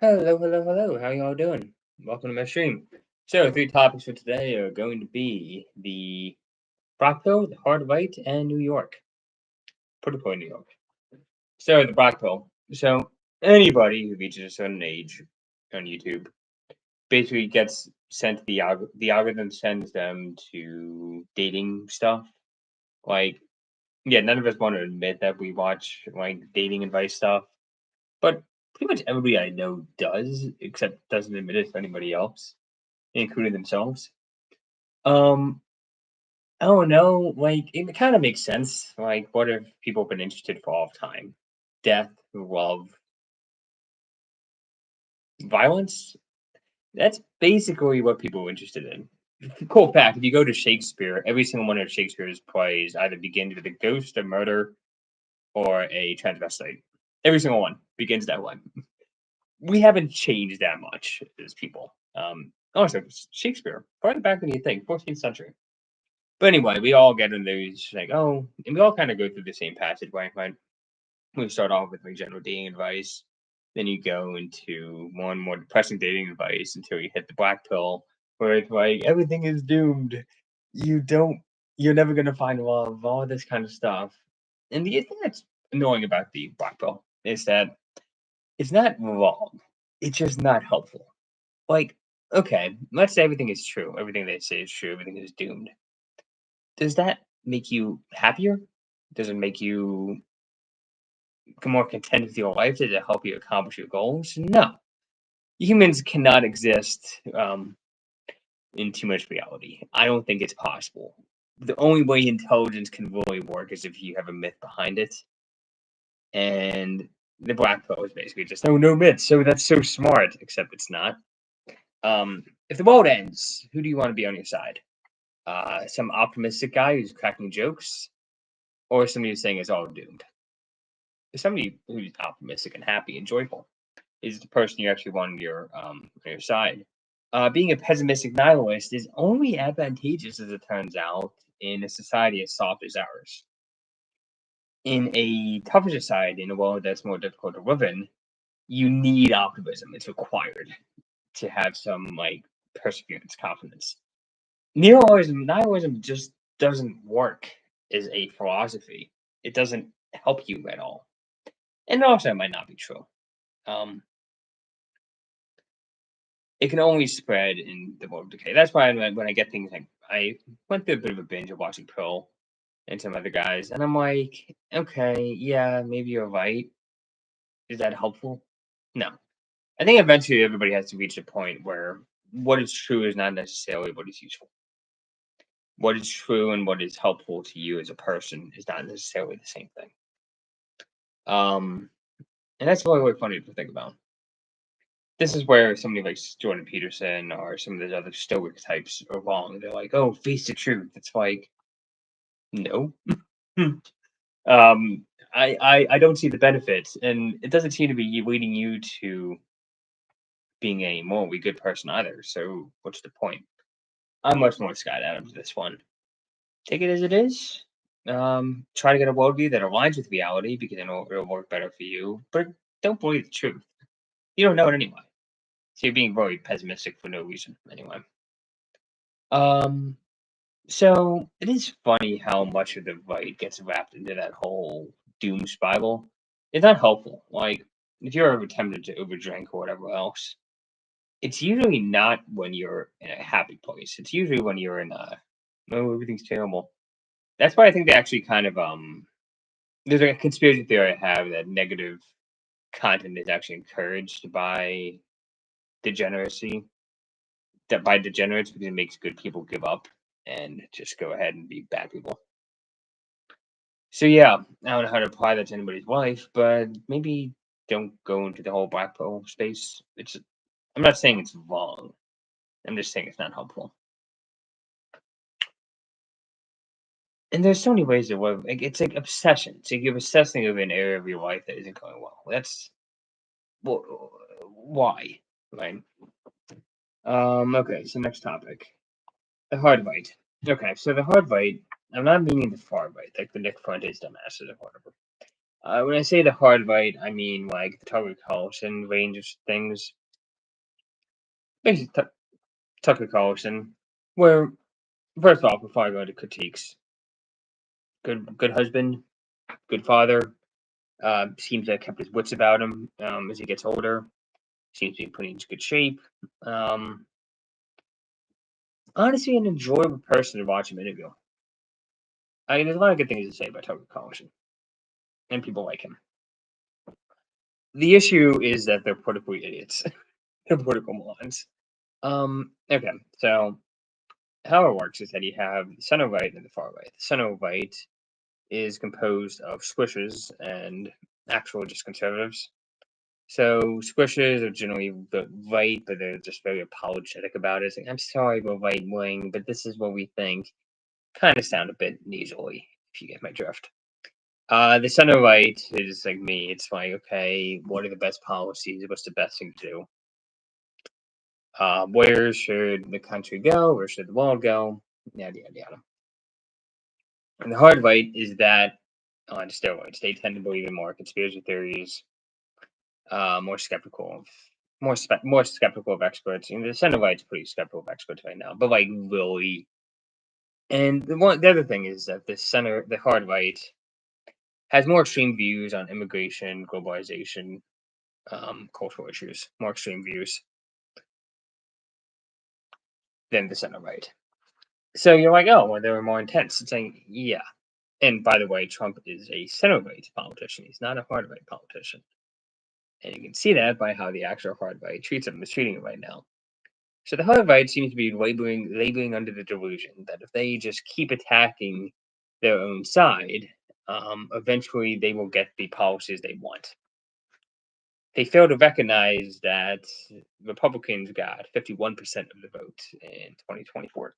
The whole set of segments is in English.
Hello, hello, hello. How y'all doing? Welcome to my stream. So, three topics for today are going to be the Brockville, the Hard Right, and New York. Particularly New York. So, the Brockville. So, anybody who reaches a certain age on YouTube basically gets sent the algorithm sends them to dating stuff. Like, yeah, none of us want to admit that we watch like dating advice stuff, but pretty much everybody I know does, except doesn't admit it to anybody else, including themselves. Um, I don't know. Like, it kind of makes sense. Like, what have people been interested for all time? Death, love, violence. That's basically what people are interested in. Cool fact: if you go to Shakespeare, every single one of Shakespeare's plays either begins with a ghost, a murder, or a transvestite. Every single one begins that way. We haven't changed that much as people. Also, Shakespeare, farther back than you think, 14th century. But anyway, we all get in these like, oh, and we all kind of go through the same passage, right? We start off with like general dating advice, then you go into more depressing dating advice until you hit the black pill, where it's like everything is doomed. You don't, you're never gonna find love, all this kind of stuff. And the thing that's annoying about the black pill is that it's not wrong. It's just not helpful. Like, okay, let's say everything is true. Everything they say is true. Everything is doomed. Does that make you happier? Does it make you more content with your life? Does it help you accomplish your goals? No. Humans cannot exist in too much reality. I don't think it's possible. The only way intelligence can really work is if you have a myth behind it. And the black pill is basically just, oh, no myth. So that's so smart, except it's not. If the world ends, who do you want to be on your side? Some optimistic guy who's cracking jokes, or somebody who's saying it's all doomed? Somebody who's optimistic and happy and joyful is the person you actually want on your side. Being a pessimistic nihilist is only advantageous, as it turns out, in a society as soft as ours. In a tougher society, in a world that's more difficult to live in, you need optimism. It's required to have some like perseverance, confidence. Nihilism just doesn't work as a philosophy. It doesn't help you at all. And also, it might not be true. Um, it can only spread in the world of decay. That's why when I get things like I went through a bit of a binge of watching Pearl and some other guys, and I'm like, okay, yeah, maybe you're right. Is that helpful? No. I think eventually everybody has to reach a point where what is true is not necessarily what is useful. What is true and what is helpful to you as a person is not necessarily the same thing. Um, and that's really funny to think about. This is where somebody like Jordan Peterson or some of those other stoic types are wrong. They're like, "Oh, face the truth." It's like, no. um, I don't see the benefits, and it doesn't seem to be leading you to being a morally good person either. So what's the point? I'm much more Scott Adams this one. Take it as it is. Try to get a worldview that aligns with reality because I know it'll work better for you. But don't believe the truth. You don't know it anyway. So you're being very pessimistic for no reason anyway. Um, so it is funny how much of the right gets wrapped into that whole doom spiral. It's not helpful. Like if you're ever tempted to overdrink or whatever else, it's usually not when you're in a happy place. It's usually when you're in a no, everything's terrible. That's why I think they actually kind of there's like a conspiracy theory I have that negative content is actually encouraged by degeneracy, that by degenerates because it makes good people give up and just go ahead and be bad people. So yeah, I don't know how to apply that to anybody's life, but maybe don't go into the whole black pill space. I'm not saying it's wrong. I'm just saying it's not helpful. And there's so many ways to live. Like, it's like obsession. So you're obsessing over an area of your life that isn't going well. That's why, right? Okay, so next topic. The hard right. Okay, so the hard right, I'm not meaning the far right, like the Nick Fuentes dumbasses or whatever. When I say the hard right, I mean like the Tucker Carlson range of things. Basically, Tucker Carlson, where first off, before I go into critiques, good husband, good father. Seems to have kept his wits about him as he gets older. Seems to be putting into good shape. Um, Honestly, an enjoyable person to watch him interview. I mean, there's a lot of good things to say about Tucker Carlson, and people like him. The issue is that they're politically idiots. They're political morons. Okay, so how it works is that you have the center right and the far right. The center right is composed of squishes and actual just conservatives. So squishes are generally the right, but they're just very apologetic about it. It's like, I'm sorry, we're right wing, but this is what we think. Kind of sound a bit nasally, if you get my drift. The center right is like me. It's like, okay, what are the best policies? What's the best thing to do? Where should the country go? Where should the world go? Yada yada yada. And the hard right is that on steroids. They tend to believe in more conspiracy theories, more skeptical of more skeptical of experts. And the center right's pretty skeptical of experts right now, but like really. And the other thing is that the hard right, has more extreme views on immigration, globalization, cultural issues, more extreme views than the center right. So you're like, oh, well, they were more intense. It's like, yeah. And by the way, Trump is a center right politician. He's not a hard right politician. And you can see that by how the actual hard right treats him, is treating him right now. So the hard right seems to be labeling under the delusion that if they just keep attacking their own side, eventually they will get the policies they want. They fail to recognize that Republicans got 51% of the vote in 2024.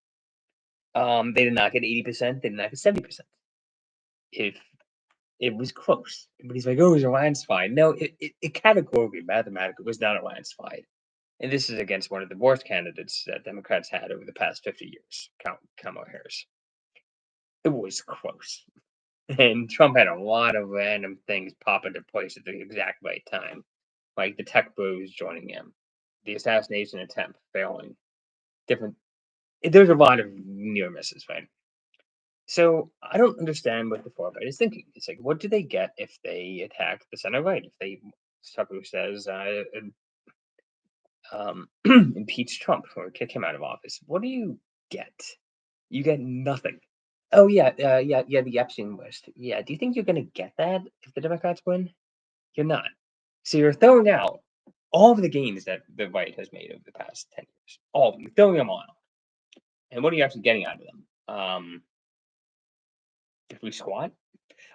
They did not get 80%. They did not get 70%. If it was close, but he's like, "Oh, it was a landslide." No, it categorically, mathematically, was not a landslide. And this is against one of the worst candidates that Democrats had over the past 50 years, Kamala Harris. It was close. And Trump had a lot of random things pop into place at the exact right time, like the tech bros joining him, the assassination attempt failing, different. There's a lot of near misses, right? So I don't understand what the far right is thinking. It's like, what do they get if they attack the center right? If they, Tucker says, impeach Trump or kick him out of office, what do you get? You get nothing. Oh yeah, yeah, the Epstein list. Yeah, do you think you're gonna get that if the Democrats win? You're not. So you're throwing out all of the gains that the right has made over the past 10 years. All of them, you're throwing them all out. And what are you actually getting out of them? If we squat,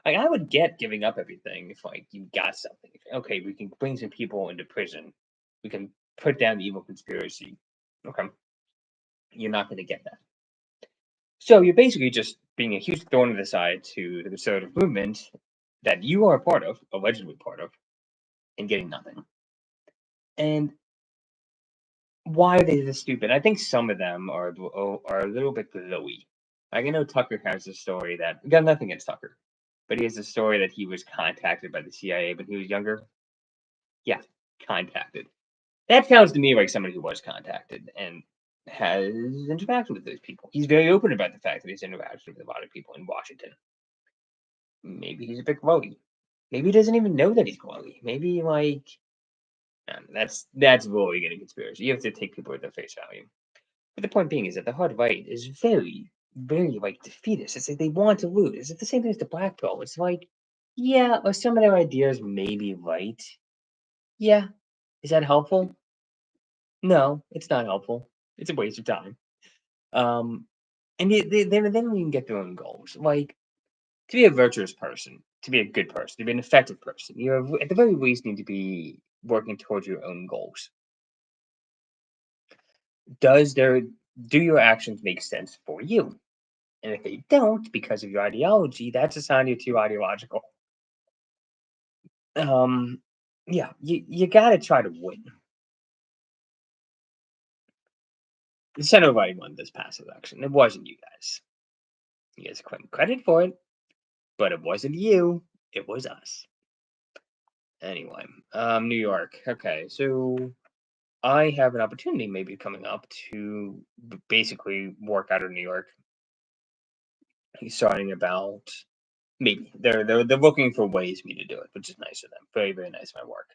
like I would get giving up everything if like you got something. Okay, we can bring some people into prison. We can put down the evil conspiracy. Okay, you're not going to get that. So you're basically just being a huge thorn in the side to the conservative movement that you are a part of, allegedly part of, and getting nothing. And why are they this stupid? I think some of them are a little bit glowy. Like I know Tucker has a story that got nothing against Tucker, but he has a story that he was contacted by the CIA when he was younger. Yeah, contacted. That sounds to me like somebody who was contacted and has interaction with those people. He's very open about the fact that he's interacted with a lot of people in Washington. Maybe he's a bit glowy. Maybe he doesn't even know that he's glowy. Maybe like that's really getting conspiracy. You have to take people at their face value. But the point being is that the hard right is very, very like defeatist. It's like they want to lose. It's the same thing as the black pill. It's like, yeah, well, some of their ideas may be right. Yeah. Is that helpful? No, it's not helpful. It's a waste of time. Um, and then we can get their own goals. Like to be a virtuous person, to be a good person, to be an effective person, you at the very least need to be working towards your own goals. Does their Do your actions make sense for you? And if they don't, because of your ideology, that's a sign you're too ideological. Um, yeah, you got to try to win. The center right won this past election. It wasn't you guys. You guys claim credit for it, but it wasn't you. It was us. Anyway, New York. Okay, so I have an opportunity maybe coming up to basically work out of New York. He's starting about maybe they're looking for ways for me to do it, which is nice of them. Very very nice of my work.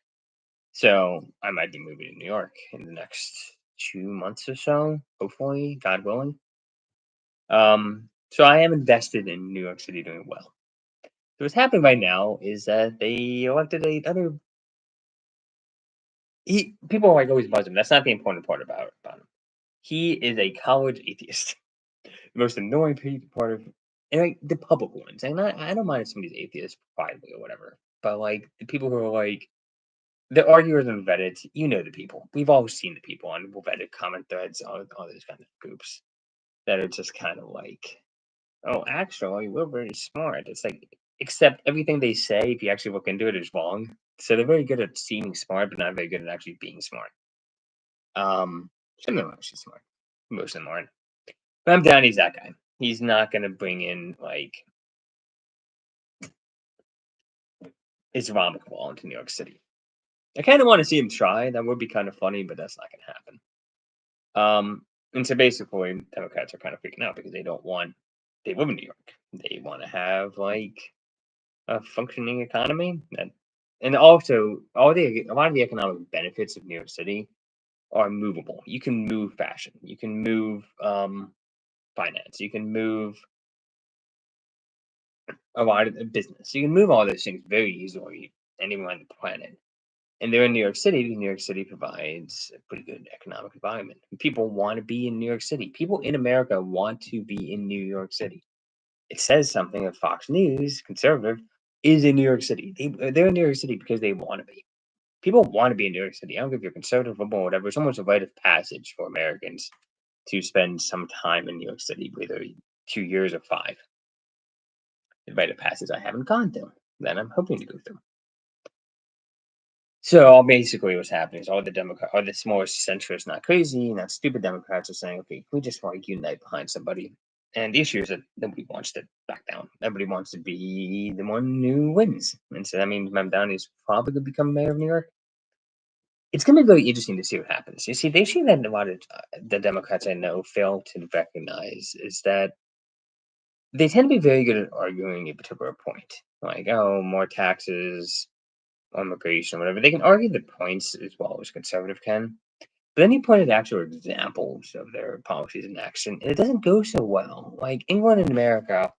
So I might be moving to New York in the next 2 months or so, hopefully, God willing. So I am invested in New York City doing well. So what's happening right now is that they elected a other. People are like always buzz him. That's not the important part about him. He is a college atheist. The most annoying part of and like the public ones. And I don't mind if somebody's atheist privately or whatever. But like the people who are like the arguers on Reddit, you know the people. We've all seen the people on Reddit comment threads, all those kind of groups that are just kind of like, oh, actually, we're very smart. It's like, except everything they say, if you actually look into it, is wrong. So they're very good at seeming smart, but not very good at actually being smart. Some of them are actually smart. Most of them aren't. But I'm down. He's that guy. He's not gonna bring in like Islamic law into New York City. I kind of want to see him try. That would be kind of funny, but that's not gonna happen. And so basically, Democrats are kind of freaking out because they don't want. They live in New York. They want to have like a functioning economy, and also a lot of the economic benefits of New York City are movable. You can move fashion. You can move finance. You can move a lot of the business. You can move all those things very easily anywhere on the planet. And they're in New York City because New York City provides a pretty good economic environment. People want to be in New York City. People in America want to be in New York City. It says something that Fox News, conservative, is in New York City. They're in New York City because they want to be. People want to be in New York City. I don't care if you're conservative, liberal, whatever. It's almost a rite of passage for Americans to spend some time in New York City, whether 2 years or five. The rite of passage I haven't gone through, that I'm hoping to go through. So basically, what's happening is all the Democrats, all the more centrist, not crazy, not stupid Democrats are saying, okay, we just want to unite behind somebody. And the issue is that nobody wants to back down. Everybody wants to be the one who wins. And so that means Mamdani is probably going to become mayor of New York. It's going to be very interesting to see what happens. You see, the issue that a lot of the Democrats I know fail to recognize is that they tend to be very good at arguing a particular point. Like, oh, more taxes, immigration, whatever. They can argue the points as well as conservative can. But then you pointed actual examples of their policies in action, and it doesn't go so well. Like England and America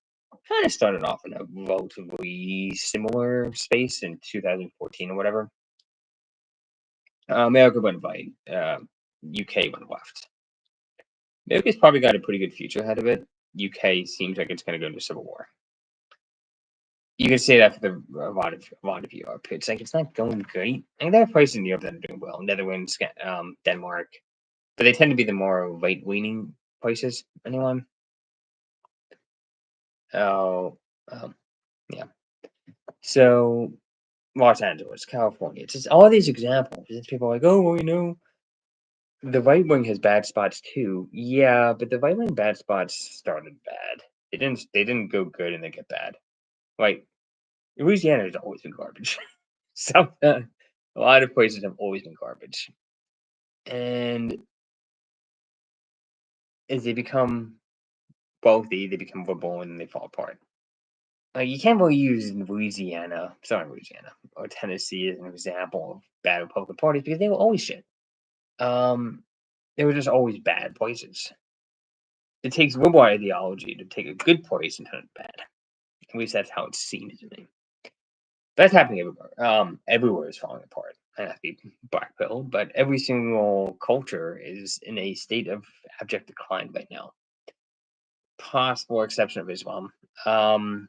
kind of started off in a relatively similar space in 2014 or whatever. America went right, UK went left. America's probably got a pretty good future ahead of it. UK seems like it's going to go into civil war. You can say that for a lot of Europe. It's like it's not going great. And there are places in Europe that are doing well. Netherlands, Denmark, but they tend to be the more right-leaning places. Anyone? Oh, yeah. So Los Angeles, California. It's just all these examples. It's people like, oh, well, the right wing has bad spots too. Yeah, but the right wing bad spots started bad. They didn't go good and then get bad. Like Louisiana has always been garbage. So a lot of places have always been garbage. And as they become wealthy, they become liberal and they fall apart. Like you can't really use Louisiana or Tennessee as an example of bad Republican parties because they were always shit. Um, they were just always bad places. It takes liberal ideology to take a good place and turn it bad. At least that's how it's seen to me. That's happening everywhere. Everywhere is falling apart. And not to be blackpilled, but every single culture is in a state of abject decline right now. Possible exception of Islam. Um,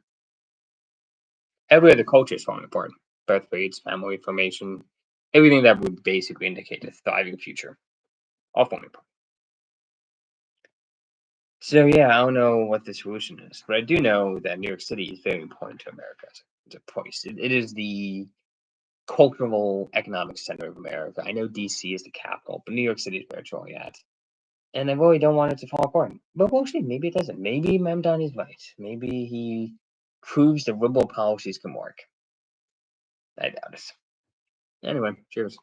every other culture is falling apart. Birth rates, family formation, everything that would basically indicate a thriving future, all falling apart. So yeah, I don't know what the solution is, but I do know that New York City is very important to America as a place. It is the cultural economic center of America. I know DC is the capital, but New York City is where it's really at. And I really don't want it to fall apart. But we'll see. Maybe it doesn't. Maybe Mamdani's right. Maybe he proves the liberal policies can work. I doubt it. Anyway, cheers.